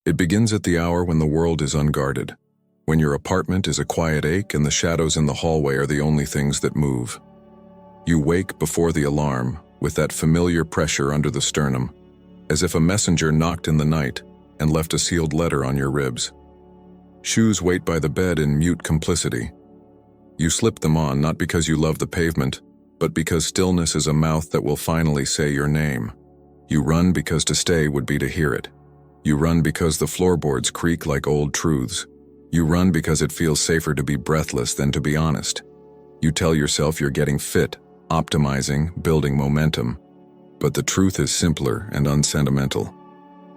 It begins at the hour when the world is unguarded, when your apartment is a quiet ache and the shadows in the hallway are the only things that move. You wake before the alarm, with that familiar pressure under the sternum, as if a messenger knocked in the night and left a sealed letter on your ribs. Shoes wait by the bed in mute complicity. You slip them on not because you love the pavement, but because stillness is a mouth that will finally say your name. You run because to stay would be to hear it. You run because the floorboards creak like old truths. You run because it feels safer to be breathless than to be honest. You tell yourself you're getting fit, optimizing, building momentum. But the truth is simpler and unsentimental.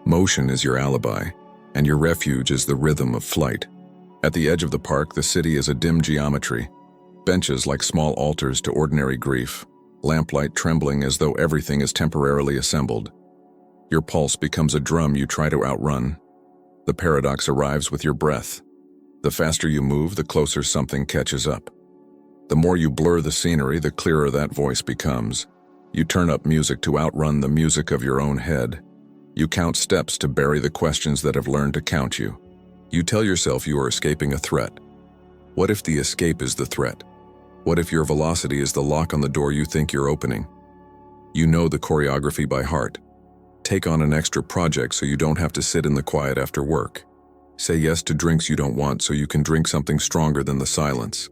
Motion is your alibi, and your refuge is the rhythm of flight. At the edge of the park, the city is a dim geometry. Benches like small altars to ordinary grief, lamplight trembling as though everything is temporarily assembled. Your pulse becomes a drum you try to outrun. The paradox arrives with your breath. The faster you move, the closer something catches up. The more you blur the scenery, the clearer that voice becomes. You turn up music to outrun the music of your own head. You count steps to bury the questions that have learned to count you. You tell yourself you are escaping a threat. What if the escape is the threat? What if your velocity is the lock on the door you think you're opening? You know the choreography by heart. Take on an extra project so you don't have to sit in the quiet after work. Say yes to drinks you don't want so you can drink something stronger than the silence.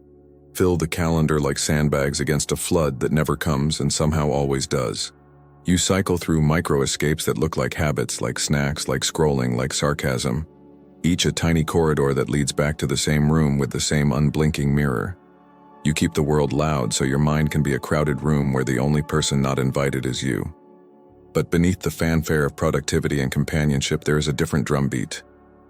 Fill the calendar like sandbags against a flood that never comes and somehow always does. You cycle through micro-escapes that look like habits, like snacks, like scrolling, like sarcasm. Each a tiny corridor that leads back to the same room with the same unblinking mirror. You keep the world loud so your mind can be a crowded room where the only person not invited is you. But beneath the fanfare of productivity and companionship, there is a different drumbeat,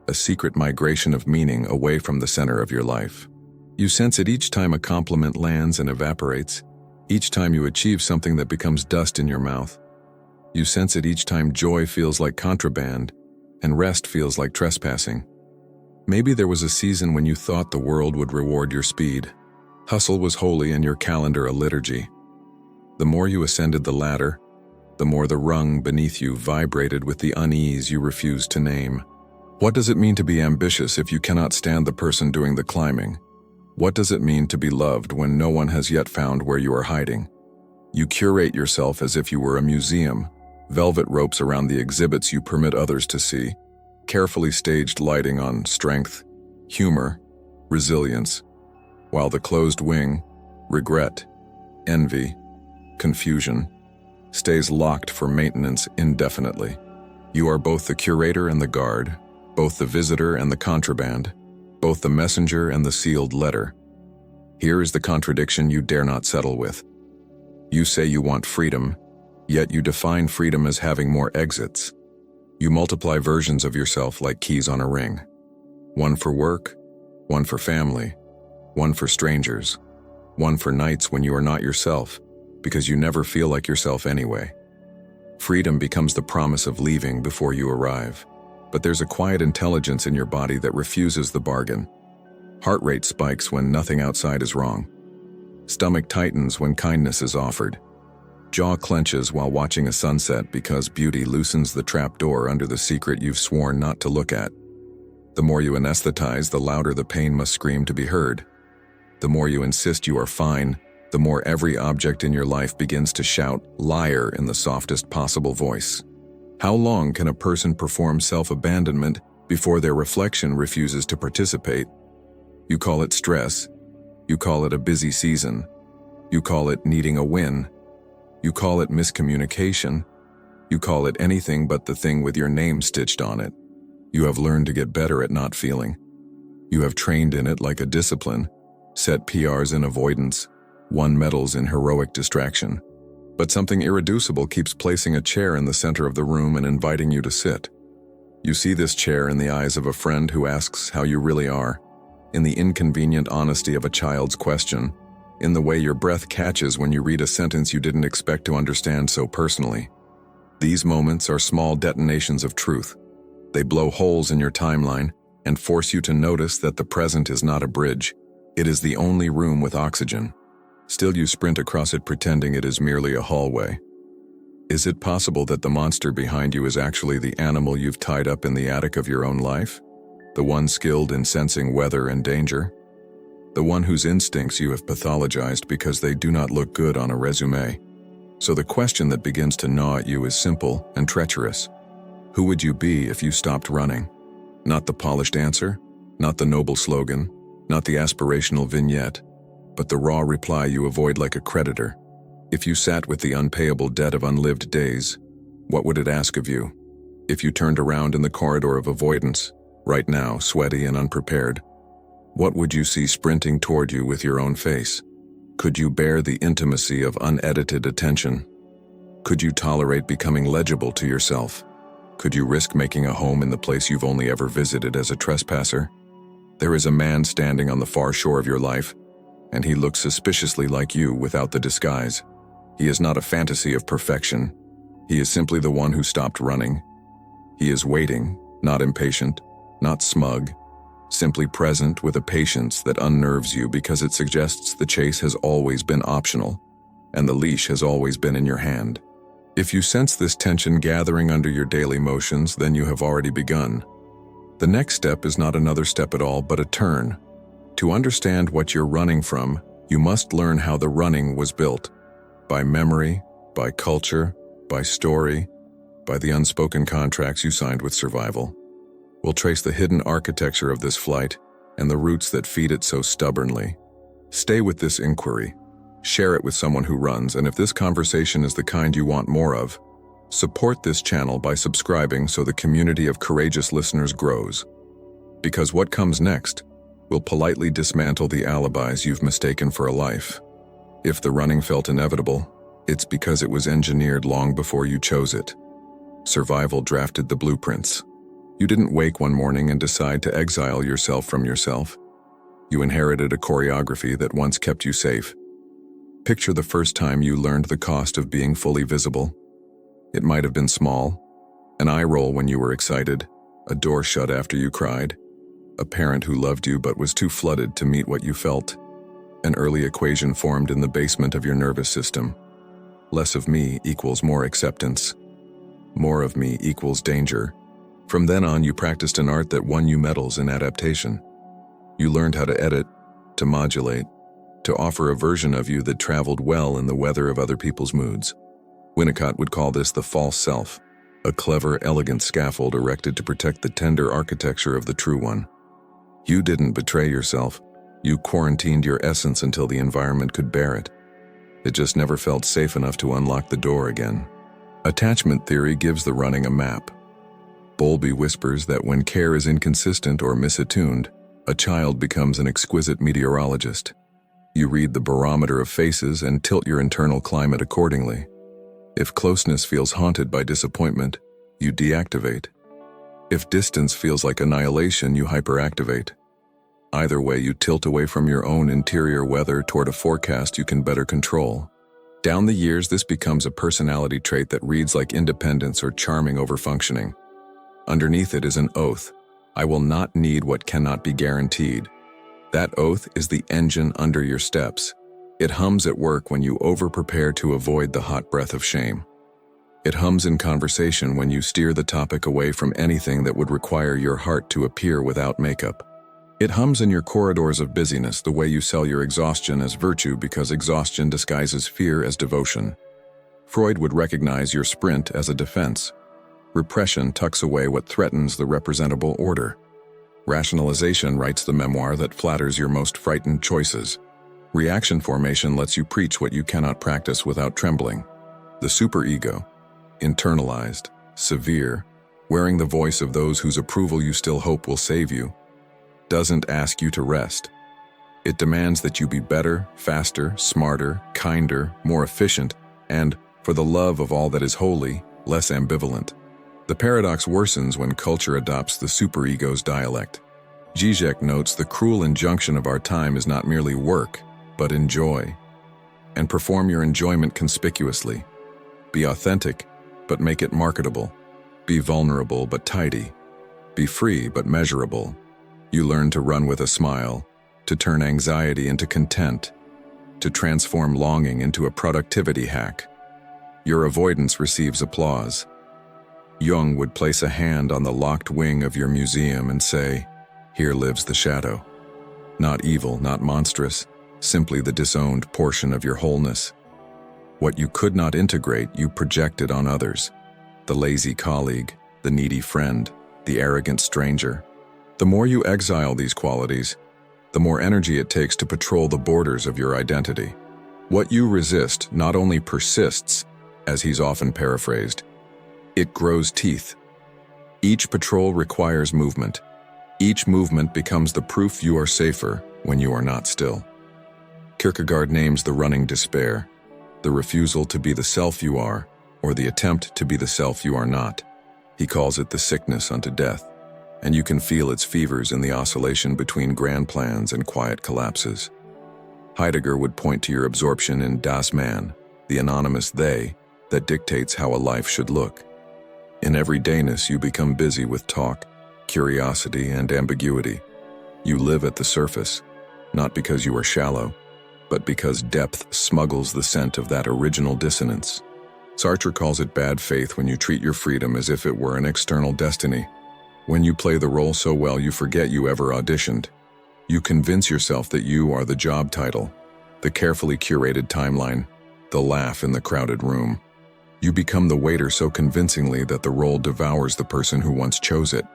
a secret migration of meaning away from the center of your life. You sense it each time a compliment lands and evaporates, each time you achieve something that becomes dust in your mouth. You sense it each time joy feels like contraband and rest feels like trespassing. Maybe there was a season when you thought the world would reward your speed. Hustle was holy and your calendar a liturgy. The more you ascended the ladder, the more the rung beneath you vibrated with the unease you refused to name. What does it mean to be ambitious if you cannot stand the person doing the climbing? What does it mean to be loved when no one has yet found where you are hiding? You curate yourself as if you were a museum, velvet ropes around the exhibits you permit others to see, carefully staged lighting on strength, humor, resilience, while the closed wing, regret, envy, confusion, stays locked for maintenance indefinitely. You are both the curator and the guard, both the visitor and the contraband, both the messenger and the sealed letter. Here is the contradiction you dare not settle with. You say you want freedom, yet you define freedom as having more exits. You multiply versions of yourself like keys on a ring. One for work, one for family, one for strangers, one for nights when you are not yourself, because you never feel like yourself anyway. Freedom becomes the promise of leaving before you arrive. But there's a quiet intelligence in your body that refuses the bargain. Heart rate spikes when nothing outside is wrong. Stomach tightens when kindness is offered. Jaw clenches while watching a sunset because beauty loosens the trap door under the secret you've sworn not to look at. The more you anesthetize, the louder the pain must scream to be heard. The more you insist you are fine, the more every object in your life begins to shout, "Liar," in the softest possible voice. How long can a person perform self-abandonment before their reflection refuses to participate? You call it stress. You call it a busy season. You call it needing a win. You call it miscommunication. You call it anything but the thing with your name stitched on it. You have learned to get better at not feeling. You have trained in it like a discipline, set PRs in avoidance, won medals in heroic distraction. But something irreducible keeps placing a chair in the center of the room and inviting you to sit. You see this chair in the eyes of a friend who asks how you really are, in the inconvenient honesty of a child's question, in the way your breath catches when you read a sentence you didn't expect to understand so personally. These moments are small detonations of truth. They blow holes in your timeline and force you to notice that the present is not a bridge. It is the only room with oxygen. Still you sprint across it pretending it is merely a hallway. Is it possible that the monster behind you is actually the animal you've tied up in the attic of your own life? The one skilled in sensing weather and danger? The one whose instincts you have pathologized because they do not look good on a resume? So the question that begins to gnaw at you is simple and treacherous. Who would you be if you stopped running? Not the polished answer, not the noble slogan, not the aspirational vignette, but the raw reply you avoid like a creditor. If you sat with the unpayable debt of unlived days, what would it ask of you? If you turned around in the corridor of avoidance, right now, sweaty and unprepared, what would you see sprinting toward you with your own face? Could you bear the intimacy of unedited attention? Could you tolerate becoming legible to yourself? Could you risk making a home in the place you've only ever visited as a trespasser? There is a man standing on the far shore of your life, and he looks suspiciously like you without the disguise. He is not a fantasy of perfection. He is simply the one who stopped running. He is waiting, not impatient, not smug, simply present with a patience that unnerves you because it suggests the chase has always been optional, and the leash has always been in your hand. If you sense this tension gathering under your daily motions, then you have already begun. The next step is not another step at all, but a turn. To understand what you're running from, you must learn how the running was built. By memory, by culture, by story, by the unspoken contracts you signed with survival. We'll trace the hidden architecture of this flight and the roots that feed it so stubbornly. Stay with this inquiry. Share it with someone who runs, and if this conversation is the kind you want more of, support this channel by subscribing so the community of courageous listeners grows. Because what comes next will politely dismantle the alibis you've mistaken for a life. If the running felt inevitable, it's because it was engineered long before you chose it. Survival drafted the blueprints. You didn't wake one morning and decide to exile yourself from yourself. You inherited a choreography that once kept you safe. Picture the first time you learned the cost of being fully visible. It might have been small, an eye roll when you were excited, a door shut after you cried, a parent who loved you but was too flooded to meet what you felt. An early equation formed in the basement of your nervous system. Less of me equals more acceptance. More of me equals danger. From then on, you practiced an art that won you medals in adaptation. You learned how to edit, to modulate, to offer a version of you that traveled well in the weather of other people's moods. Winnicott would call this the false self, a clever, elegant scaffold erected to protect the tender architecture of the true one. You didn't betray yourself. You quarantined your essence until the environment could bear it. It just never felt safe enough to unlock the door again. Attachment theory gives the running a map. Bowlby whispers that when care is inconsistent or misattuned, a child becomes an exquisite meteorologist. You read the barometer of faces and tilt your internal climate accordingly. If closeness feels haunted by disappointment, you deactivate. If distance feels like annihilation, you hyperactivate. Either way, you tilt away from your own interior weather toward a forecast you can better control. Down the years, this becomes a personality trait that reads like independence or charming overfunctioning. Underneath it is an oath. I will not need what cannot be guaranteed. That oath is the engine under your steps. It hums at work when you over-prepare to avoid the hot breath of shame. It hums in conversation when you steer the topic away from anything that would require your heart to appear without makeup. It hums in your corridors of busyness the way you sell your exhaustion as virtue because exhaustion disguises fear as devotion. Freud would recognize your sprint as a defense. Repression tucks away what threatens the representable order. Rationalization writes the memoir that flatters your most frightened choices. Reaction formation lets you preach what you cannot practice without trembling. The superego, internalized, severe, wearing the voice of those whose approval you still hope will save you, doesn't ask you to rest. It demands that you be better, faster, smarter, kinder, more efficient, and, for the love of all that is holy, less ambivalent. The paradox worsens when culture adopts the superego's dialect. Zizek notes the cruel injunction of our time is not merely work, but enjoy. And perform your enjoyment conspicuously. Be authentic, but make it marketable. Be vulnerable, but tidy. Be free, but measurable. You learn to run with a smile, to turn anxiety into content, to transform longing into a productivity hack. Your avoidance receives applause. Jung would place a hand on the locked wing of your museum and say, "Here lives the shadow." Not evil, not monstrous, simply the disowned portion of your wholeness. What you could not integrate, you projected on others. The lazy colleague, the needy friend, the arrogant stranger. The more you exile these qualities, the more energy it takes to patrol the borders of your identity. What you resist not only persists, as he's often paraphrased, it grows teeth. Each patrol requires movement. Each movement becomes the proof you are safer when you are not still. Kierkegaard names the running despair, the refusal to be the self you are, or the attempt to be the self you are not. He calls it the sickness unto death, and you can feel its fevers in the oscillation between grand plans and quiet collapses. Heidegger would point to your absorption in Das Man, the anonymous they, that dictates how a life should look. In everydayness, you become busy with talk, curiosity, and ambiguity. You live at the surface, not because you are shallow, but because depth smuggles the scent of that original dissonance. Sartre calls it bad faith when you treat your freedom as if it were an external destiny. When you play the role so well you forget you ever auditioned. You convince yourself that you are the job title, the carefully curated timeline, the laugh in the crowded room. You become the waiter so convincingly that the role devours the person who once chose it.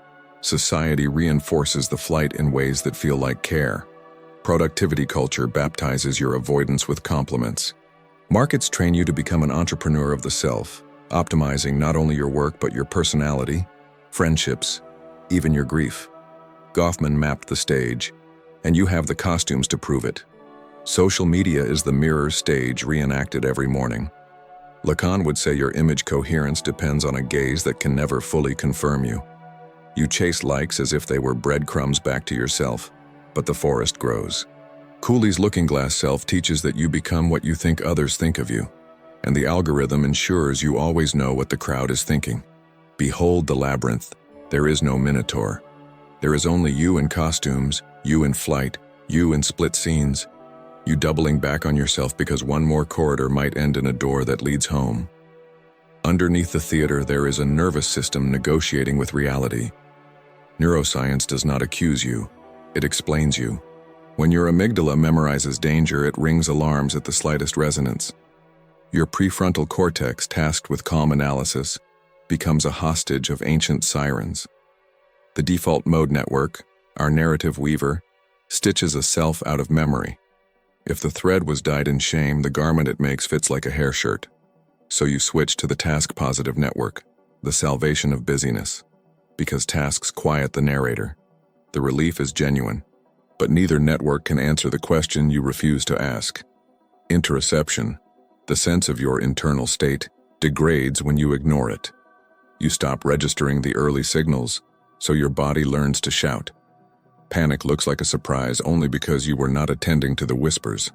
Society reinforces the flight in ways that feel like care. Productivity culture baptizes your avoidance with compliments. Markets train you to become an entrepreneur of the self, optimizing not only your work but your personality, friendships, even your grief. Goffman mapped the stage, and you have the costumes to prove it. Social media is the mirror stage reenacted every morning. Lacan would say your image coherence depends on a gaze that can never fully confirm you. You chase likes as if they were breadcrumbs back to yourself, but the forest grows. Cooley's looking glass self teaches that you become what you think others think of you, and the algorithm ensures you always know what the crowd is thinking. Behold the labyrinth. There is no minotaur. There is only you in costumes, you in flight, you in split scenes, you doubling back on yourself because one more corridor might end in a door that leads home. Underneath the theater, there is a nervous system negotiating with reality. Neuroscience does not accuse you, it explains you. When your amygdala memorizes danger, it rings alarms at the slightest resonance. Your prefrontal cortex, tasked with calm analysis, becomes a hostage of ancient sirens. The default mode network, our narrative weaver, stitches a self out of memory. If the thread was dyed in shame, the garment it makes fits like a hair shirt. So you switch to the task-positive network, the salvation of busyness, because tasks quiet the narrator. The relief is genuine, but neither network can answer the question you refuse to ask. Interoception, the sense of your internal state, degrades when you ignore it. You stop registering the early signals, so your body learns to shout. Panic looks like a surprise only because you were not attending to the whispers.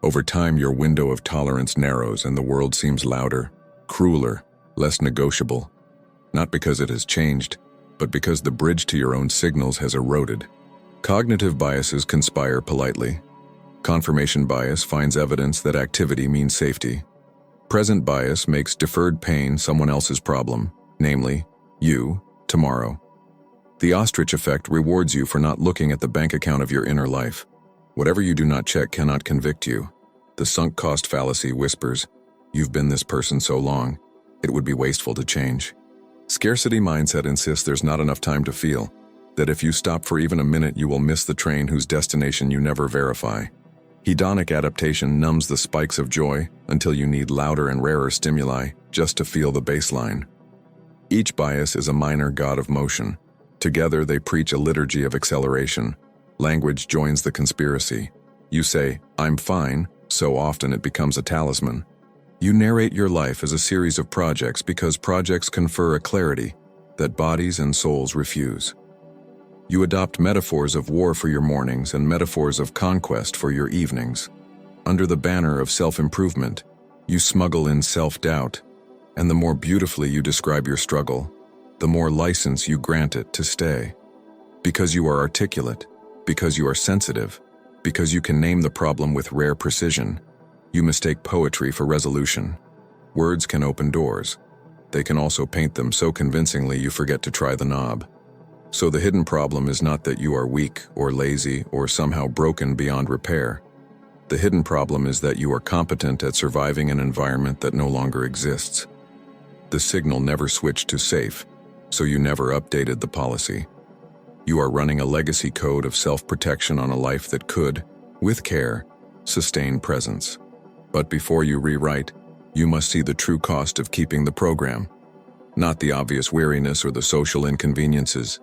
Over time, your window of tolerance narrows and the world seems louder, crueler, less negotiable. Not because it has changed, but because the bridge to your own signals has eroded. Cognitive biases conspire politely. Confirmation bias finds evidence that activity means safety. Present bias makes deferred pain someone else's problem, namely, you, tomorrow. The ostrich effect rewards you for not looking at the bank account of your inner life. Whatever you do not check cannot convict you. The sunk cost fallacy whispers, "You've been this person so long, it would be wasteful to change." Scarcity mindset insists there's not enough time to feel, that if you stop for even a minute you will miss the train whose destination you never verify. Hedonic adaptation numbs the spikes of joy until you need louder and rarer stimuli just to feel the baseline. Each bias is a minor god of motion. Together they preach a liturgy of acceleration. Language joins the conspiracy. You say, "I'm fine," so often it becomes a talisman. You narrate your life as a series of projects because projects confer a clarity that bodies and souls refuse. You adopt metaphors of war for your mornings and metaphors of conquest for your evenings. Under the banner of self-improvement, you smuggle in self-doubt, and the more beautifully you describe your struggle, the more license you grant it to stay. Because you are articulate, because you are sensitive, because you can name the problem with rare precision, you mistake poetry for resolution. Words can open doors. They can also paint them so convincingly you forget to try the knob. So the hidden problem is not that you are weak or lazy or somehow broken beyond repair. The hidden problem is that you are competent at surviving an environment that no longer exists. The signal never switched to safe, so you never updated the policy. You are running a legacy code of self-protection on a life that could, with care, sustain presence. But before you rewrite, you must see the true cost of keeping the program. Not the obvious weariness or the social inconveniences.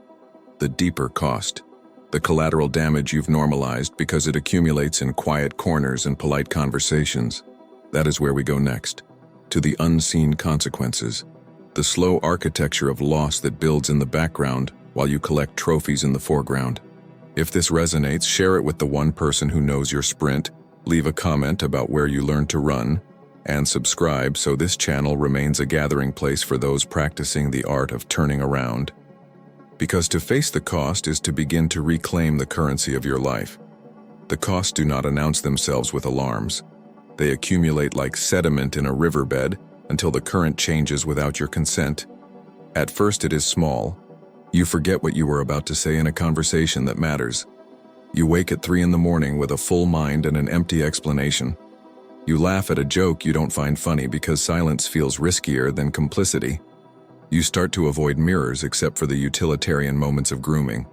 The deeper cost. The collateral damage you've normalized because it accumulates in quiet corners and polite conversations. That is where we go next. To the unseen consequences. The slow architecture of loss that builds in the background while you collect trophies in the foreground. If this resonates, share it with the one person who knows your sprint, leave a comment about where you learned to run, and subscribe so this channel remains a gathering place for those practicing the art of turning around. Because to face the cost is to begin to reclaim the currency of your life. The costs do not announce themselves with alarms. They accumulate like sediment in a riverbed until the current changes without your consent. At first it is small. You forget what you were about to say in a conversation that matters. You wake at 3 in the morning with a full mind and an empty explanation. You laugh at a joke you don't find funny because silence feels riskier than complicity. You start to avoid mirrors except for the utilitarian moments of grooming.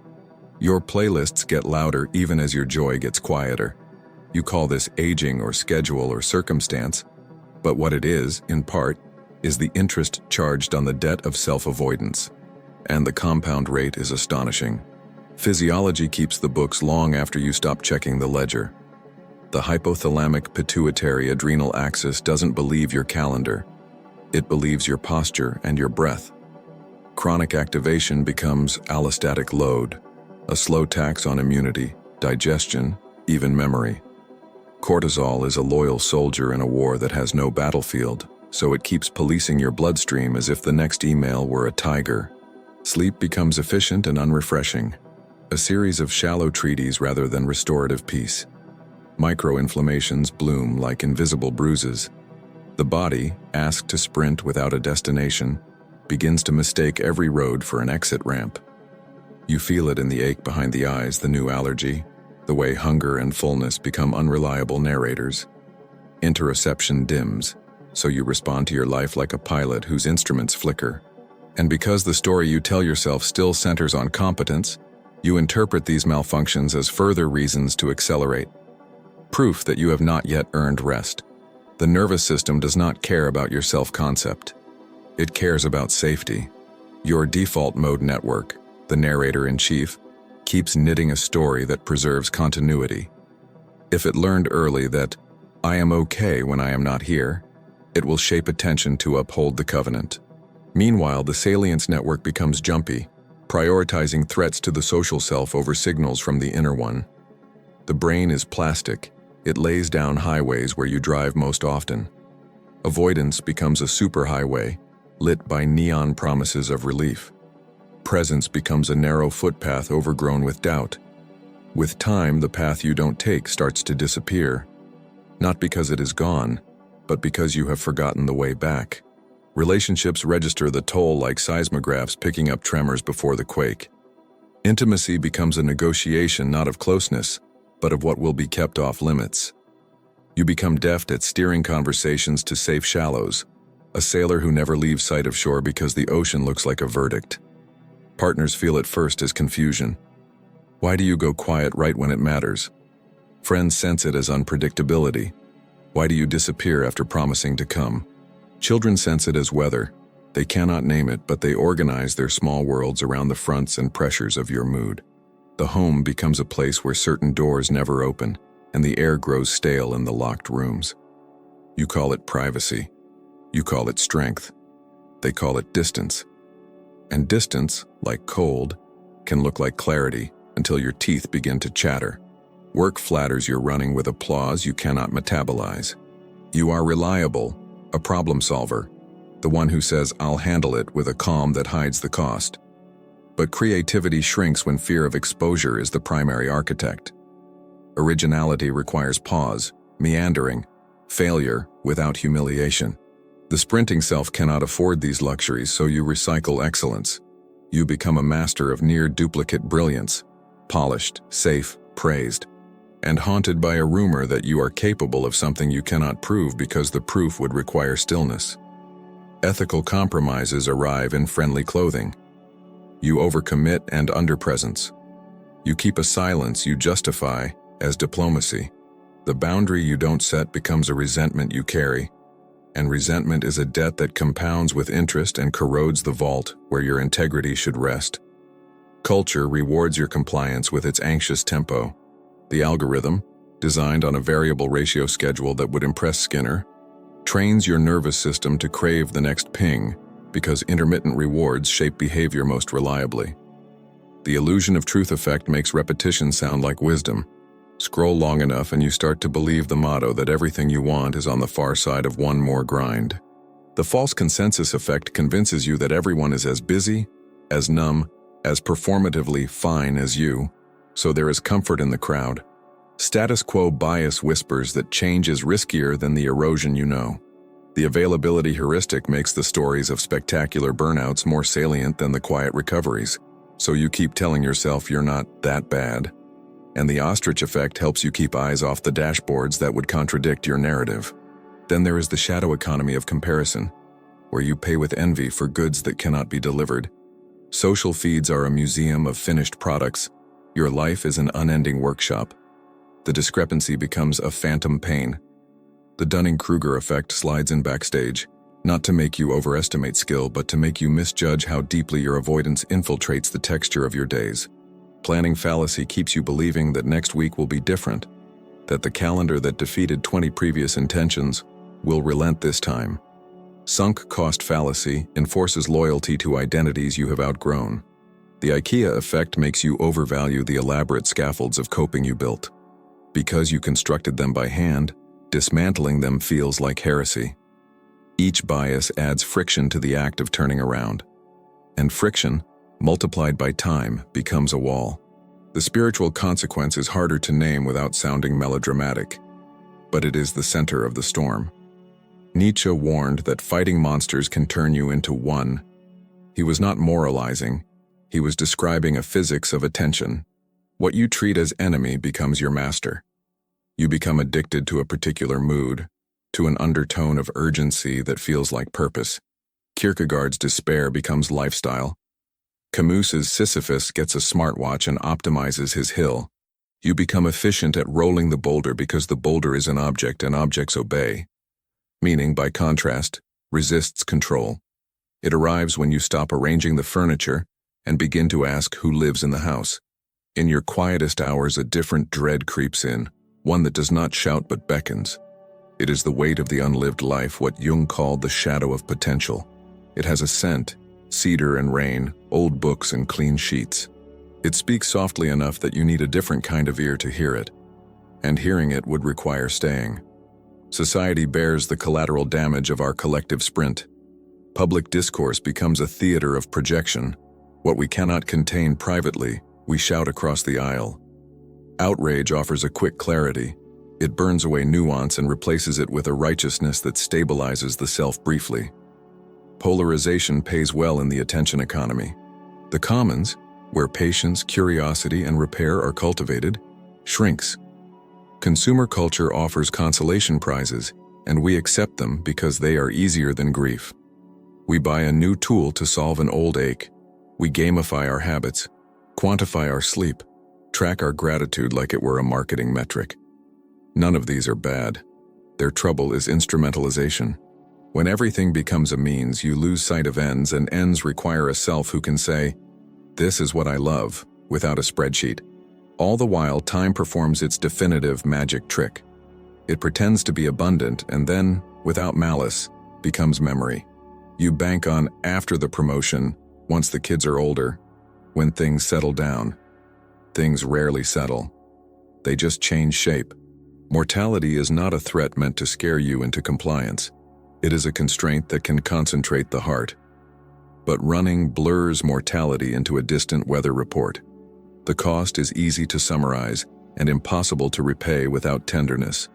Your playlists get louder even as your joy gets quieter. You call this aging or schedule or circumstance, but what it is, in part, is the interest charged on the debt of self-avoidance. And the compound rate is astonishing. Physiology keeps the books long after you stop checking the ledger. The hypothalamic pituitary adrenal axis doesn't believe your calendar. It believes your posture and your breath. Chronic activation becomes allostatic load, a slow tax on immunity, digestion, even memory. Cortisol is a loyal soldier in a war that has no battlefield, so it keeps policing your bloodstream as if the next email were a tiger. Sleep becomes efficient and unrefreshing, a series of shallow treaties rather than restorative peace. Micro-inflammations bloom like invisible bruises. The body, asked to sprint without a destination, begins to mistake every road for an exit ramp. You feel it in the ache behind the eyes, the new allergy, the way hunger and fullness become unreliable narrators. Interoception dims, so you respond to your life like a pilot whose instruments flicker. And because the story you tell yourself still centers on competence, you interpret these malfunctions as further reasons to accelerate. Proof that you have not yet earned rest. The nervous system does not care about your self-concept. It cares about safety. Your default mode network, the narrator-in-chief, keeps knitting a story that preserves continuity. If it learned early that, I am okay when I am not here, it will shape attention to uphold the covenant. Meanwhile, the salience network becomes jumpy, prioritizing threats to the social self over signals from the inner one. The brain is plastic. It lays down highways where you drive most often. Avoidance becomes a superhighway, lit by neon promises of relief. Presence becomes a narrow footpath overgrown with doubt. With time, the path you don't take starts to disappear. Not because it is gone, but because you have forgotten the way back. Relationships register the toll like seismographs picking up tremors before the quake. Intimacy becomes a negotiation not of closeness, but of what will be kept off limits. You become deft at steering conversations to safe shallows, a sailor who never leaves sight of shore because the ocean looks like a verdict. Partners feel it first as confusion. Why do you go quiet right when it matters? Friends sense it as unpredictability. Why do you disappear after promising to come? Children sense it as weather. They cannot name it, but they organize their small worlds around the fronts and pressures of your mood. The home becomes a place where certain doors never open, and the air grows stale in the locked rooms. You call it privacy. You call it strength. They call it distance. And distance, like cold, can look like clarity until your teeth begin to chatter. Work flatters your running with applause you cannot metabolize. You are reliable, a problem solver, the one who says, I'll handle it with a calm that hides the cost. But creativity shrinks when fear of exposure is the primary architect. Originality requires pause, meandering, failure without humiliation. The sprinting self cannot afford these luxuries, so you recycle excellence. You become a master of near-duplicate brilliance, polished, safe, praised, and haunted by a rumor that you are capable of something you cannot prove because the proof would require stillness. Ethical compromises arrive in friendly clothing. You overcommit and underpresence. You keep a silence you justify as diplomacy. The boundary you don't set becomes a resentment you carry, and resentment is a debt that compounds with interest and corrodes the vault where your integrity should rest. Culture rewards your compliance with its anxious tempo. The algorithm, designed on a variable ratio schedule that would impress Skinner, trains your nervous system to crave the next ping because intermittent rewards shape behavior most reliably. The illusion of truth effect makes repetition sound like wisdom. Scroll long enough and you start to believe the motto that everything you want is on the far side of one more grind. The false consensus effect convinces you that everyone is as busy, as numb, as performatively fine as you, so there is comfort in the crowd. Status quo bias whispers that change is riskier than the erosion you know. The availability heuristic makes the stories of spectacular burnouts more salient than the quiet recoveries, so you keep telling yourself you're not that bad. And the ostrich effect helps you keep eyes off the dashboards that would contradict your narrative. Then there is the shadow economy of comparison, where you pay with envy for goods that cannot be delivered. Social feeds are a museum of finished products. Your life is an unending workshop. The discrepancy becomes a phantom pain. The Dunning-Kruger effect slides in backstage, not to make you overestimate skill, but to make you misjudge how deeply your avoidance infiltrates the texture of your days. Planning fallacy keeps you believing that next week will be different, that the calendar that defeated 20 previous intentions will relent this time. Sunk cost fallacy enforces loyalty to identities you have outgrown. The IKEA effect makes you overvalue the elaborate scaffolds of coping you built. Because you constructed them by hand, dismantling them feels like heresy. Each bias adds friction to the act of turning around. And friction, multiplied by time, becomes a wall. The spiritual consequence is harder to name without sounding melodramatic, but it is the center of the storm. Nietzsche warned that fighting monsters can turn you into one. He was not moralizing, he was describing a physics of attention. What you treat as enemy becomes your master. You become addicted to a particular mood, to an undertone of urgency that feels like purpose. Kierkegaard's despair becomes lifestyle. Camus's Sisyphus gets a smartwatch and optimizes his hill. You become efficient at rolling the boulder because the boulder is an object and objects obey. Meaning, by contrast, resists control. It arrives when you stop arranging the furniture and begin to ask who lives in the house. In your quietest hours, a different dread creeps in, one that does not shout but beckons. It is the weight of the unlived life, what Jung called the shadow of potential. It has a scent, cedar and rain, old books and clean sheets. It speaks softly enough that you need a different kind of ear to hear it, and hearing it would require staying. Society bears the collateral damage of our collective sprint. Public discourse becomes a theater of projection. What we cannot contain privately, we shout across the aisle. Outrage offers a quick clarity. It burns away nuance and replaces it with a righteousness that stabilizes the self briefly. Polarization pays well in the attention economy. The commons, where patience, curiosity, and repair are cultivated, shrinks. Consumer culture offers consolation prizes, and we accept them because they are easier than grief. We buy a new tool to solve an old ache. We gamify our habits, quantify our sleep, track our gratitude like it were a marketing metric. None of these are bad. Their trouble is instrumentalization. When everything becomes a means, you lose sight of ends, and ends require a self who can say, "This is what I love," without a spreadsheet. All the while, time performs its definitive magic trick. It pretends to be abundant and then, without malice, becomes memory. You bank on after the promotion, once the kids are older, when things settle down. Things rarely settle. They just change shape. Mortality is not a threat meant to scare you into compliance. It is a constraint that can concentrate the heart. But running blurs mortality into a distant weather report. The cost is easy to summarize and impossible to repay without tenderness.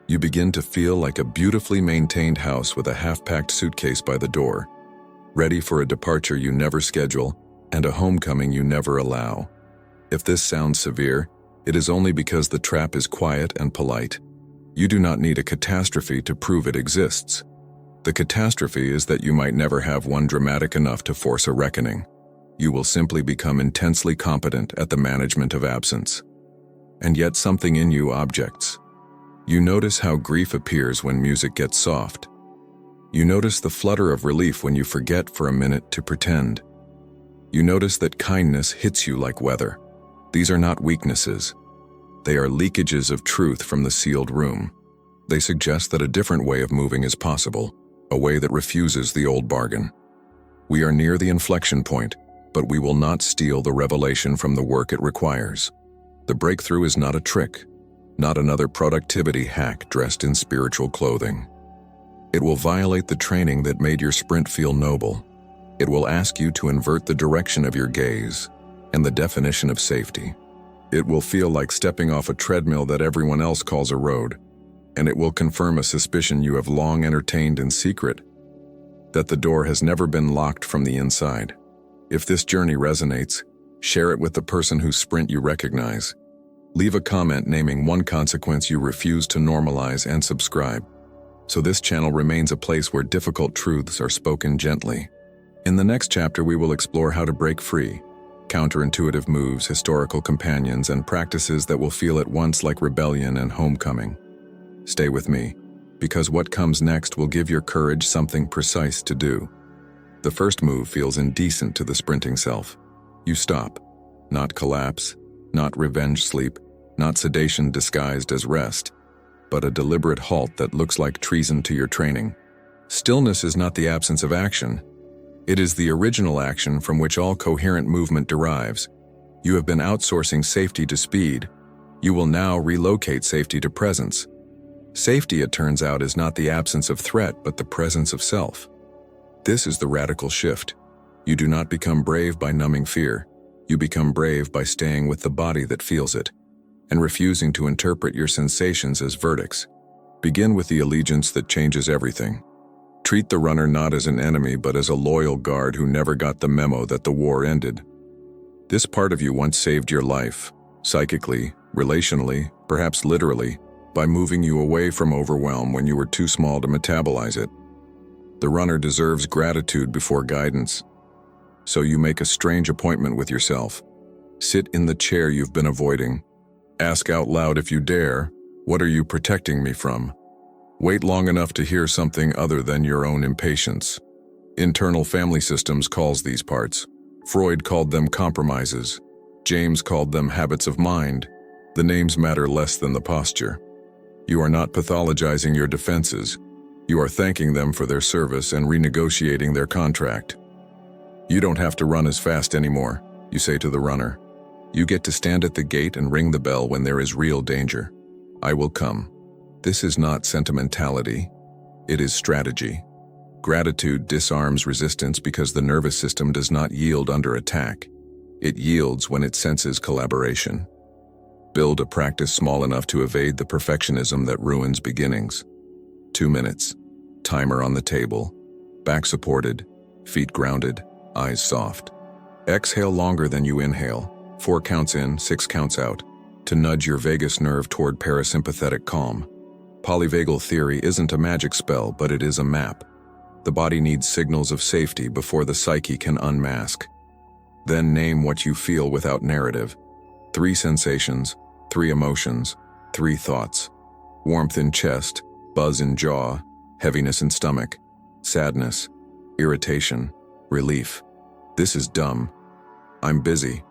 You begin to feel like a beautifully maintained house with a half-packed suitcase by the door, ready for a departure you never schedule and a homecoming you never allow. If this sounds severe, it is only because the trap is quiet and polite. You do not need a catastrophe to prove it exists. The catastrophe is that you might never have one dramatic enough to force a reckoning. You will simply become intensely competent at the management of absence. And yet something in you objects. You notice how grief appears when music gets soft. You notice the flutter of relief when you forget for a minute to pretend. You notice that kindness hits you like weather. These are not weaknesses. They are leakages of truth from the sealed room. They suggest that a different way of moving is possible, a way that refuses the old bargain. We are near the inflection point, but we will not steal the revelation from the work it requires. The breakthrough is not a trick, not another productivity hack dressed in spiritual clothing. It will violate the training that made your sprint feel noble. It will ask you to invert the direction of your gaze and the definition of safety. It will feel like stepping off a treadmill that everyone else calls a road, and it will confirm a suspicion you have long entertained in secret, that the door has never been locked from the inside. If this journey resonates, share it with the person whose sprint you recognize. Leave a comment naming one consequence you refuse to normalize and subscribe, so this channel remains a place where difficult truths are spoken gently. In the next chapter, we will explore how to break free, counterintuitive moves, historical companions, and practices that will feel at once like rebellion and homecoming. Stay with me, because what comes next will give your courage something precise to do. The first move feels indecent to the sprinting self. You stop, not collapse, not revenge sleep, not sedation disguised as rest, but a deliberate halt that looks like treason to your training. Stillness is not the absence of action. It is the original action from which all coherent movement derives. You have been outsourcing safety to speed. You will now relocate safety to presence. Safety, it turns out, is not the absence of threat, but the presence of self. This is the radical shift. You do not become brave by numbing fear. You become brave by staying with the body that feels it, and refusing to interpret your sensations as verdicts. Begin with the allegiance that changes everything. Treat the runner not as an enemy, but as a loyal guard who never got the memo that the war ended. This part of you once saved your life, psychically, relationally, perhaps literally, by moving you away from overwhelm when you were too small to metabolize it. The runner deserves gratitude before guidance. So you make a strange appointment with yourself. Sit in the chair you've been avoiding. Ask out loud if you dare, what are you protecting me from? Wait long enough to hear something other than your own impatience. Internal family systems calls these parts. Freud called them compromises. James called them habits of mind. The names matter less than the posture. You are not pathologizing your defenses. You are thanking them for their service and renegotiating their contract. You don't have to run as fast anymore, you say to the runner. You get to stand at the gate and ring the bell when there is real danger. I will come. This is not sentimentality. It is strategy. Gratitude disarms resistance because the nervous system does not yield under attack. It yields when it senses collaboration. Build a practice small enough to evade the perfectionism that ruins beginnings. 2 minutes. Timer on the table. Back supported. Feet grounded. Eyes soft. Exhale longer than you inhale. 4 counts in, 6 counts out, to nudge your vagus nerve toward parasympathetic calm. Polyvagal theory isn't a magic spell, but it is a map. The body needs signals of safety before the psyche can unmask. Then name what you feel without narrative. 3 sensations, 3 emotions, 3 thoughts. Warmth in chest, buzz in jaw, heaviness in stomach, sadness, irritation, relief. This is dumb. I'm busy.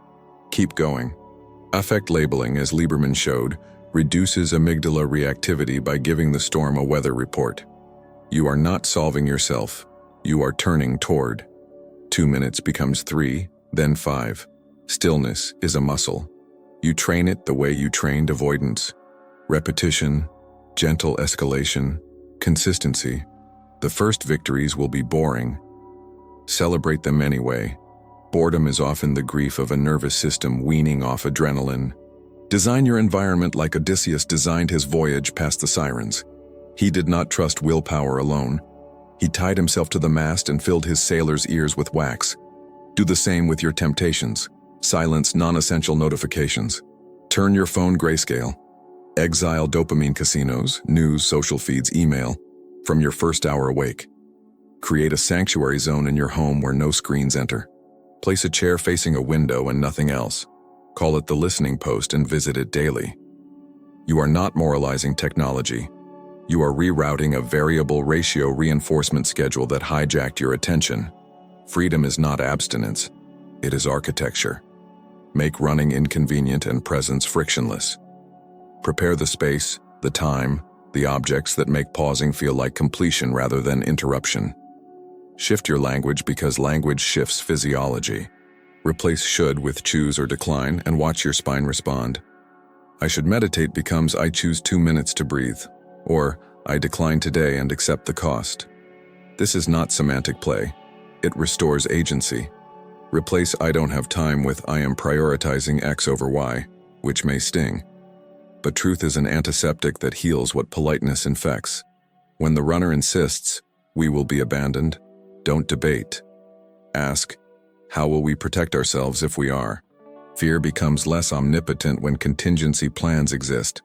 Keep going. Affect labeling, as Lieberman showed, reduces amygdala reactivity by giving the storm a weather report. You are not solving yourself. You are turning toward. 2 minutes becomes 3, then 5. Stillness is a muscle. You train it the way you trained avoidance. Repetition, gentle escalation, consistency. The first victories will be boring. Celebrate them anyway. Boredom is often the grief of a nervous system weaning off adrenaline. Design your environment like Odysseus designed his voyage past the sirens. He did not trust willpower alone. He tied himself to the mast and filled his sailors' ears with wax. Do the same with your temptations. Silence non-essential notifications. Turn your phone grayscale. Exile dopamine casinos, news, social feeds, email from your first hour awake. Create a sanctuary zone in your home where no screens enter. Place a chair facing a window and nothing else. Call it the listening post and visit it daily. You are not moralizing technology. You are rerouting a variable ratio reinforcement schedule that hijacked your attention. Freedom is not abstinence. It is architecture. Make running inconvenient and presence frictionless. Prepare the space, the time, the objects that make pausing feel like completion rather than interruption. Shift your language because language shifts physiology. Replace should with choose or decline and watch your spine respond. I should meditate becomes I choose 2 minutes to breathe, or I decline today and accept the cost. This is not semantic play. It restores agency. Replace I don't have time with I am prioritizing X over Y, which may sting. But truth is an antiseptic that heals what politeness infects. When the runner insists, we will be abandoned, don't debate. Ask, how will we protect ourselves if we are? Fear becomes less omnipotent when contingency plans exist.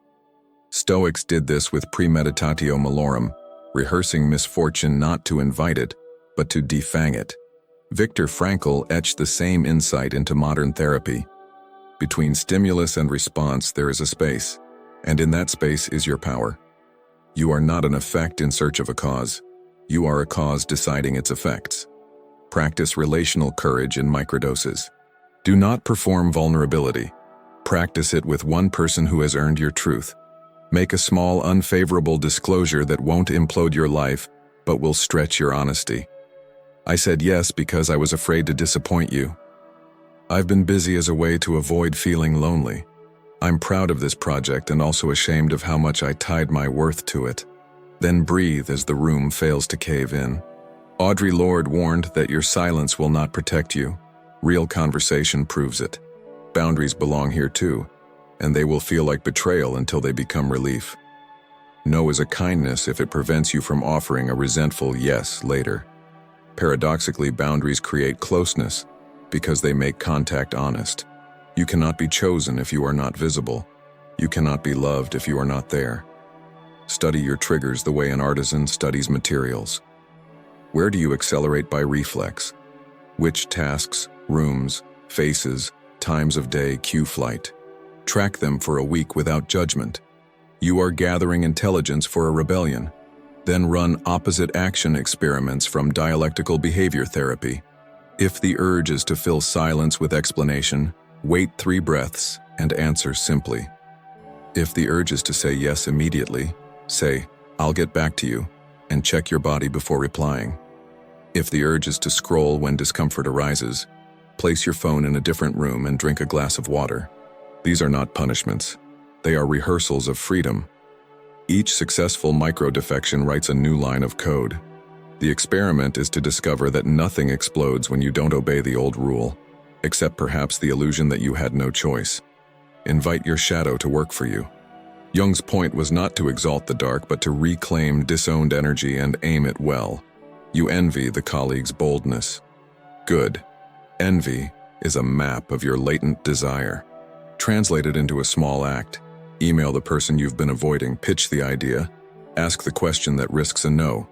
Stoics did this with premeditatio malorum, rehearsing misfortune not to invite it, but to defang it. Viktor Frankl etched the same insight into modern therapy. Between stimulus and response there is a space, and in that space is your power. You are not an effect in search of a cause. You are a cause deciding its effects. Practice relational courage in microdoses. Do not perform vulnerability. Practice it with one person who has earned your truth. Make a small, unfavorable disclosure that won't implode your life, but will stretch your honesty. I said yes because I was afraid to disappoint you. I've been busy as a way to avoid feeling lonely. I'm proud of this project and also ashamed of how much I tied my worth to it. Then breathe as the room fails to cave in. Audre Lorde warned that your silence will not protect you. Real conversation proves it. Boundaries belong here too, and they will feel like betrayal until they become relief. No is a kindness if it prevents you from offering a resentful yes later. Paradoxically, boundaries create closeness because they make contact honest. You cannot be chosen if you are not visible. You cannot be loved if you are not there. Study your triggers the way an artisan studies materials. Where do you accelerate by reflex? Which tasks, rooms, faces, times of day cue flight? Track them for a week without judgment. You are gathering intelligence for a rebellion. Then run opposite action experiments from dialectical behavior therapy. If the urge is to fill silence with explanation, wait 3 breaths and answer simply. If the urge is to say yes immediately, say, I'll get back to you, and check your body before replying. If the urge is to scroll when discomfort arises, place your phone in a different room and drink a glass of water. These are not punishments. They are rehearsals of freedom. Each successful microdefection writes a new line of code. The experiment is to discover that nothing explodes when you don't obey the old rule, except perhaps the illusion that you had no choice. Invite your shadow to work for you. Jung's point was not to exalt the dark, but to reclaim disowned energy and aim it well. You envy the colleague's boldness. Good. Envy is a map of your latent desire. Translate it into a small act. Email the person you've been avoiding, pitch the idea, ask the question that risks a no.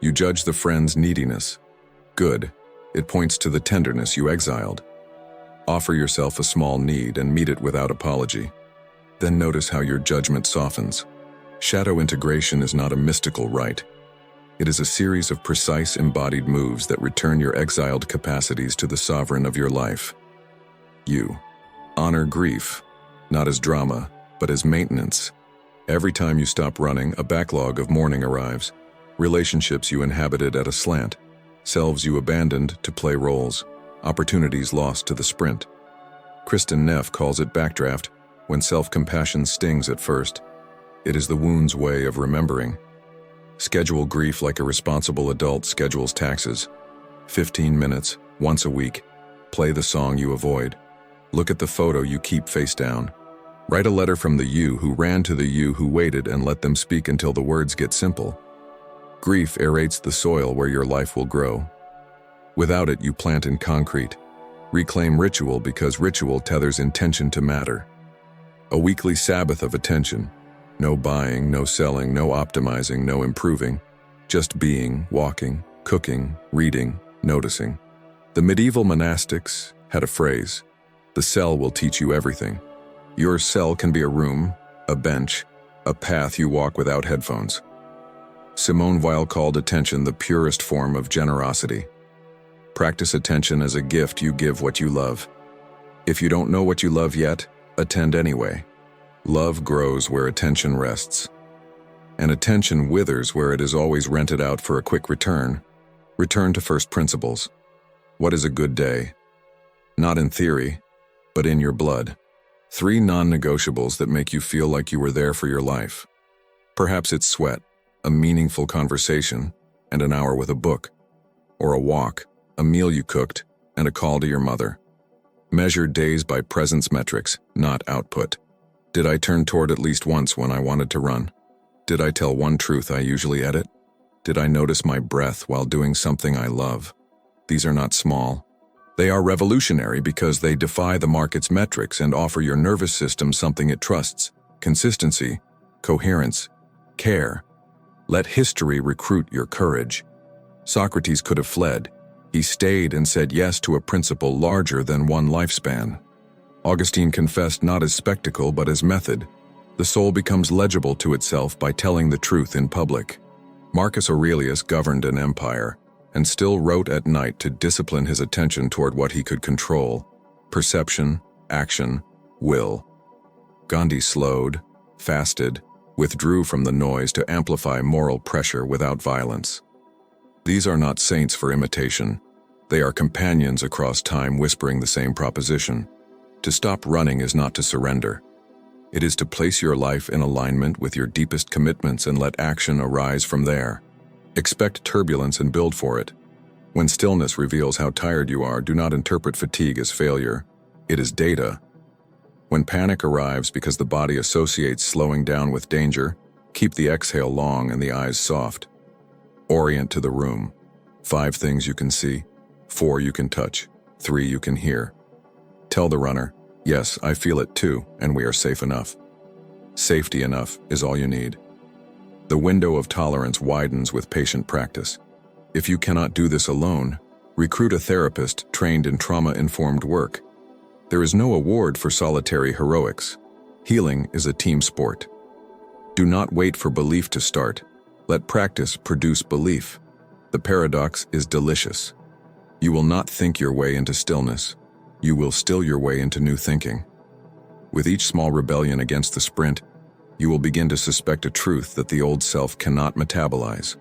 You judge the friend's neediness. Good. It points to the tenderness you exiled. Offer yourself a small need and meet it without apology. Then notice how your judgment softens. Shadow integration is not a mystical rite. It is a series of precise embodied moves that return your exiled capacities to the sovereign of your life. You. Honor grief, not as drama, but as maintenance. Every time you stop running, a backlog of mourning arrives. Relationships you inhabited at a slant, selves you abandoned to play roles, opportunities lost to the sprint. Kristen Neff calls it backdraft, when self-compassion stings at first. It is the wound's way of remembering. Schedule grief like a responsible adult schedules taxes. 15 minutes, once a week. Play the song you avoid. Look at the photo you keep face down. Write a letter from the you who ran to the you who waited and let them speak until the words get simple. Grief aerates the soil where your life will grow. Without it, you plant in concrete. Reclaim ritual because ritual tethers intention to matter. A weekly Sabbath of attention. No buying, no selling, no optimizing, no improving. Just being, walking, cooking, reading, noticing. The medieval monastics had a phrase, "The cell will teach you everything." Your cell can be a room, a bench, a path you walk without headphones. Simone Weil called attention the purest form of generosity. Practice attention as a gift you give what you love. If you don't know what you love yet, attend anyway. Love grows where attention rests. And attention withers where it is always rented out for a quick return. Return to first principles. What is a good day? Not in theory, but in your blood. 3 non-negotiables that make you feel like you were there for your life. Perhaps it's sweat, a meaningful conversation, and an hour with a book. Or a walk, a meal you cooked, and a call to your mother. Measure days by presence metrics, not output. Did I turn toward at least once when I wanted to run? Did I tell one truth I usually edit? Did I notice my breath while doing something I love? These are not small. They are revolutionary because they defy the market's metrics and offer your nervous system something it trusts: consistency, coherence, care. Let history recruit your courage. Socrates could have fled. He stayed and said yes to a principle larger than one lifespan. Augustine confessed not as spectacle but as method. The soul becomes legible to itself by telling the truth in public. Marcus Aurelius governed an empire and still wrote at night to discipline his attention toward what he could control: perception, action, will. Gandhi slowed, fasted, withdrew from the noise to amplify moral pressure without violence. These are not saints for imitation. They are companions across time whispering the same proposition. To stop running is not to surrender. It is to place your life in alignment with your deepest commitments and let action arise from there. Expect turbulence and build for it. When stillness reveals how tired you are, do not interpret fatigue as failure. It is data. When panic arrives because the body associates slowing down with danger, keep the exhale long and the eyes soft. Orient to the room. 5 things you can see, 4 you can touch, 3 you can hear. Tell the runner, yes, I feel it too, and we are safe enough. Safety enough is all you need. The window of tolerance widens with patient practice. If you cannot do this alone, recruit a therapist trained in trauma-informed work. There is no award for solitary heroics. Healing is a team sport. Do not wait for belief to start. Let practice produce belief. The paradox is delicious. You will not think your way into stillness. You will still your way into new thinking. With each small rebellion against the sprint, you will begin to suspect a truth that the old self cannot metabolize.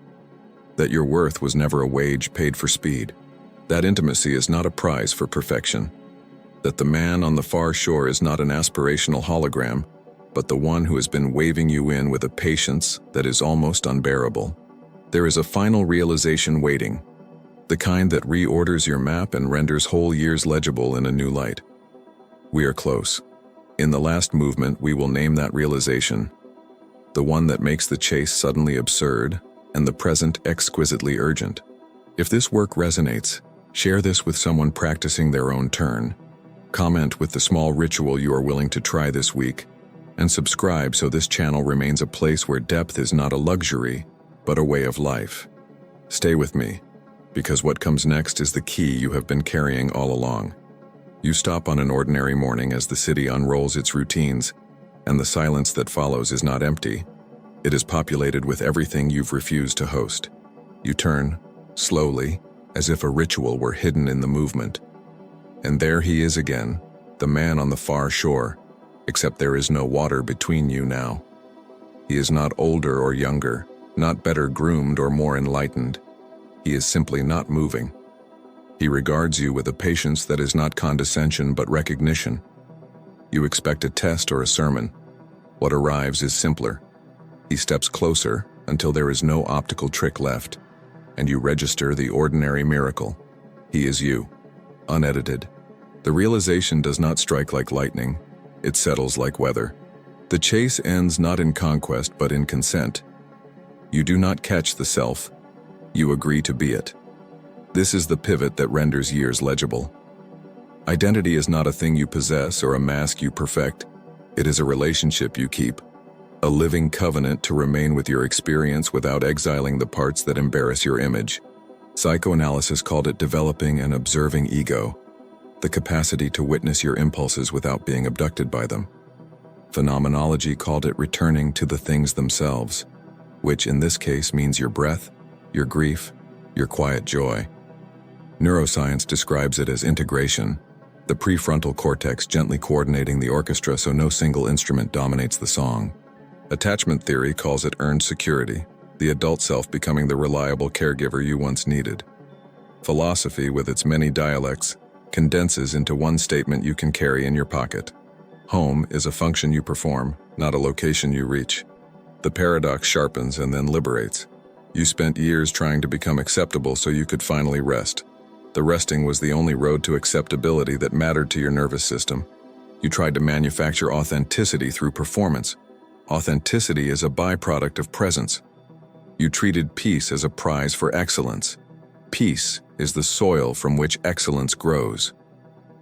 That your worth was never a wage paid for speed. That intimacy is not a prize for perfection. That the man on the far shore is not an aspirational hologram, but the one who has been waving you in with a patience that is almost unbearable. There is a final realization waiting, the kind that reorders your map and renders whole years legible in a new light. We are close. In the last movement, we will name that realization, the one that makes the chase suddenly absurd and the present exquisitely urgent. If this work resonates, share this with someone practicing their own turn. Comment with the small ritual you are willing to try this week, and subscribe so this channel remains a place where depth is not a luxury, but a way of life. Stay with me, because what comes next is the key you have been carrying all along. You stop on an ordinary morning as the city unrolls its routines, and the silence that follows is not empty. It is populated with everything you've refused to host. You turn, slowly, as if a ritual were hidden in the movement. And there he is again, the man on the far shore, except there is no water between you now. He is not older or younger, not better groomed or more enlightened. He is simply not moving. He regards you with a patience that is not condescension but recognition. You expect a test or a sermon. What arrives is simpler. He steps closer until there is no optical trick left, and you register the ordinary miracle. He is you, unedited. The realization does not strike like lightning. It settles like weather. The chase ends not in conquest but in consent. You do not catch the self, you agree to be it. This is the pivot that renders years legible. Identity is not a thing you possess or a mask you perfect. It is a relationship you keep, a living covenant to remain with your experience without exiling the parts that embarrass your image. Psychoanalysis called it developing an observing ego, the capacity to witness your impulses without being abducted by them. Phenomenology called it returning to the things themselves, which in this case means your breath, your grief, your quiet joy. Neuroscience describes it as integration, the prefrontal cortex gently coordinating the orchestra so no single instrument dominates the song. Attachment theory calls it earned security, the adult self becoming the reliable caregiver you once needed. Philosophy, with its many dialects, condenses into one statement you can carry in your pocket. Home is a function you perform, not a location you reach. The paradox sharpens and then liberates. You spent years trying to become acceptable so you could finally rest. The resting was the only road to acceptability that mattered to your nervous system. You tried to manufacture authenticity through performance. Authenticity is a byproduct of presence. You treated peace as a prize for excellence. Peace is the soil from which excellence grows.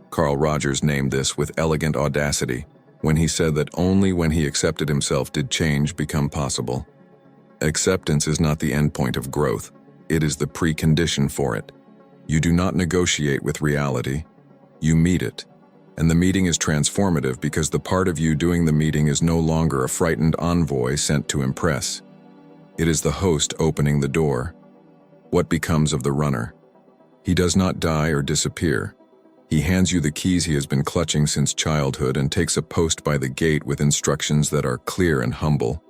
Carl Rogers named this with elegant audacity when he said that only when he accepted himself did change become possible. Acceptance is not the endpoint of growth, it is the precondition for it. You do not negotiate with reality, you meet it. And the meeting is transformative because the part of you doing the meeting is no longer a frightened envoy sent to impress. It is the host opening the door. What becomes of the runner? He does not die or disappear. He hands you the keys he has been clutching since childhood and takes a post by the gate with instructions that are clear and humble.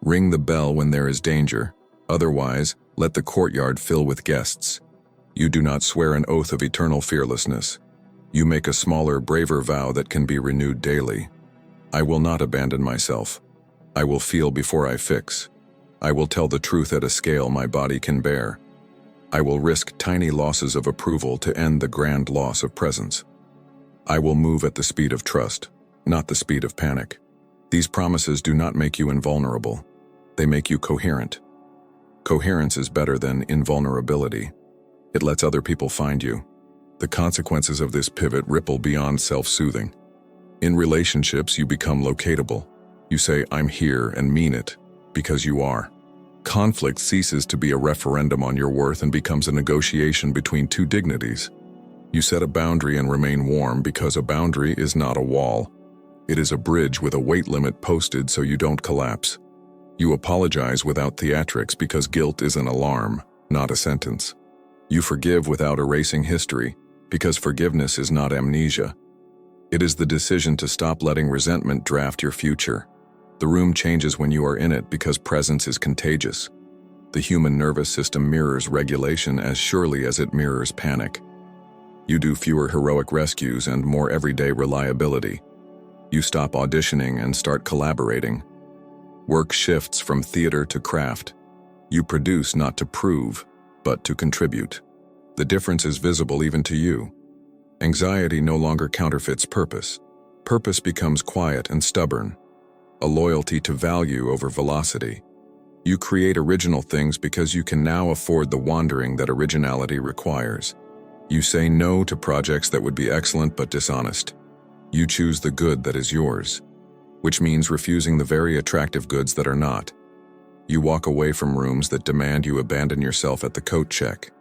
Ring the bell when there is danger. Otherwise, let the courtyard fill with guests. You do not swear an oath of eternal fearlessness. You make a smaller, braver vow that can be renewed daily. I will not abandon myself. I will feel before I fix. I will tell the truth at a scale my body can bear. I will risk tiny losses of approval to end the grand loss of presence. I will move at the speed of trust, not the speed of panic. These promises do not make you invulnerable. They make you coherent. Coherence is better than invulnerability. It lets other people find you. The consequences of this pivot ripple beyond self-soothing. In relationships, you become locatable. You say, "I'm here," and mean it, because you are. Conflict ceases to be a referendum on your worth and becomes a negotiation between two dignities. You set a boundary and remain warm because a boundary is not a wall. It is a bridge with a weight limit posted so you don't collapse. You apologize without theatrics because guilt is an alarm, not a sentence. You forgive without erasing history because forgiveness is not amnesia. It is the decision to stop letting resentment draft your future. The room changes when you are in it because presence is contagious. The human nervous system mirrors regulation as surely as it mirrors panic. You do fewer heroic rescues and more everyday reliability. You stop auditioning and start collaborating. Work shifts from theater to craft. You produce not to prove, but to contribute. The difference is visible even to you. Anxiety no longer counterfeits purpose. Purpose becomes quiet and stubborn. A loyalty to value over velocity. You create original things because you can now afford the wandering that originality requires. You say no to projects that would be excellent but dishonest. You choose the good that is yours, which means refusing the very attractive goods that are not. You walk away from rooms that demand you abandon yourself at the coat check.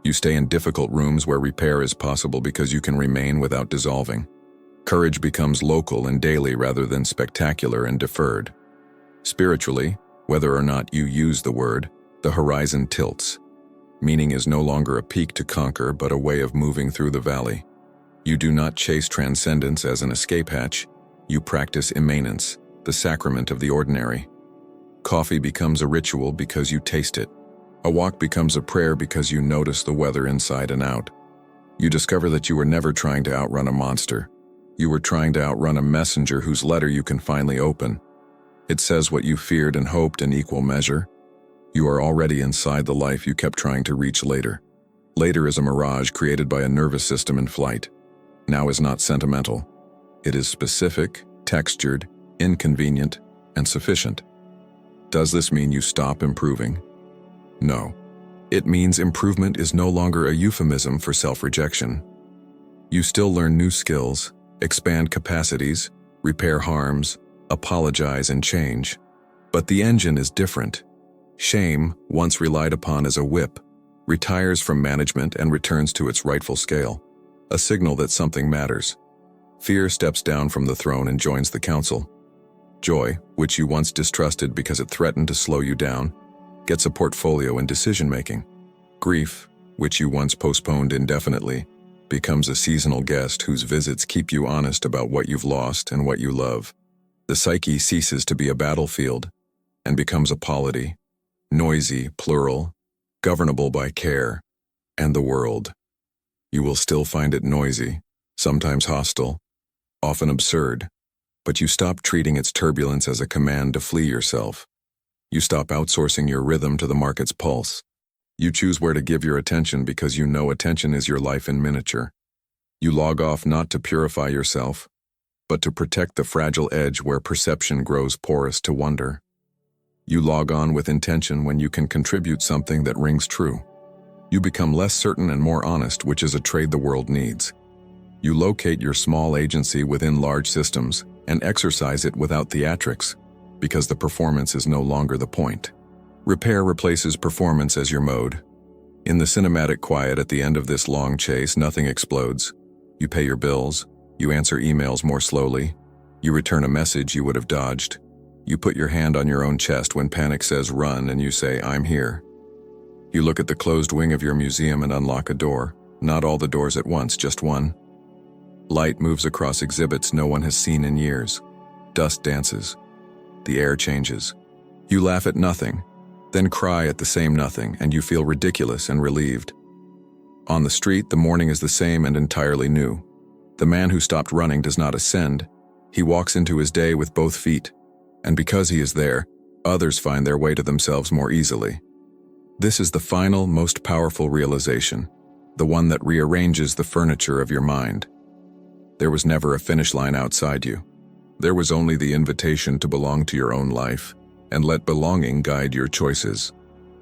You stay in difficult rooms where repair is possible because you can remain without dissolving. Courage becomes local and daily rather than spectacular and deferred. Spiritually, whether or not you use the word, the horizon tilts. Meaning is no longer a peak to conquer but a way of moving through the valley. You do not chase transcendence as an escape hatch. You practice immanence, the sacrament of the ordinary. Coffee becomes a ritual because you taste it. A walk becomes a prayer because you notice the weather inside and out. You discover that you were never trying to outrun a monster. You were trying to outrun a messenger whose letter you can finally open. It says what you feared and hoped in equal measure. You are already inside the life you kept trying to reach later. Later is a mirage created by a nervous system in flight. Now is not sentimental. It is specific, textured, inconvenient, and sufficient. Does this mean you stop improving? No. It means improvement is no longer a euphemism for self-rejection. You still learn new skills, expand capacities, repair harms, apologize and change. But the engine is different. Shame, once relied upon as a whip, retires from management and returns to its rightful scale, a signal that something matters. Fear steps down from the throne and joins the council. Joy, which you once distrusted because it threatened to slow you down, gets a portfolio in decision-making. Grief, which you once postponed indefinitely, becomes a seasonal guest whose visits keep you honest about what you've lost and what you love. The psyche ceases to be a battlefield and becomes a polity, noisy, plural, governable by care, and the world. You will still find it noisy, sometimes hostile, often absurd, but you stop treating its turbulence as a command to flee yourself. You stop outsourcing your rhythm to the market's pulse. You choose where to give your attention because you know attention is your life in miniature. You log off not to purify yourself, but to protect the fragile edge where perception grows porous to wonder. You log on with intention when you can contribute something that rings true. You become less certain and more honest, which is a trade the world needs. You locate your small agency within large systems and exercise it without theatrics, because the performance is no longer the point. Repair replaces performance as your mode. In the cinematic quiet at the end of this long chase, nothing explodes. You pay your bills, you answer emails more slowly, you return a message you would have dodged. You put your hand on your own chest when panic says run and you say, I'm here. You look at the closed wing of your museum and unlock a door, not all the doors at once, just one. Light moves across exhibits no one has seen in years. Dust dances. The air changes. You laugh at nothing, then cry at the same nothing, and you feel ridiculous and relieved. On the street, the morning is the same and entirely new. The man who stopped running does not ascend. He walks into his day with both feet, and because he is there, others find their way to themselves more easily. This is the final, most powerful realization, the one that rearranges the furniture of your mind. There was never a finish line outside you. There was only the invitation to belong to your own life, and let belonging guide your choices.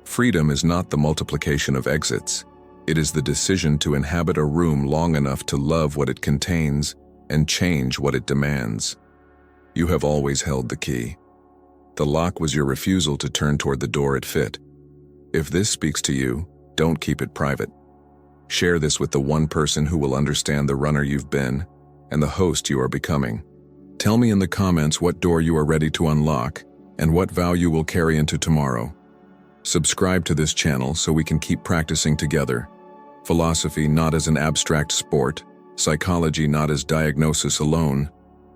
Freedom is not the multiplication of exits. It is the decision to inhabit a room long enough to love what it contains and change what it demands. You have always held the key. The lock was your refusal to turn toward the door it fit. If this speaks to you, don't keep it private. Share this with the one person who will understand the runner you've been and the host you are becoming. Tell me in the comments what door you are ready to unlock and what vow you will carry into tomorrow. Subscribe to this channel so we can keep practicing together. Philosophy not as an abstract sport, psychology not as diagnosis alone,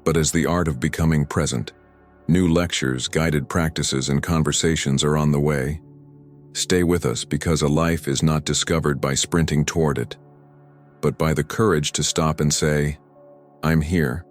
but as the art of becoming present. New lectures, guided practices, and conversations are on the way. Stay with us because a life is not discovered by sprinting toward it, but by the courage to stop and say, I'm here.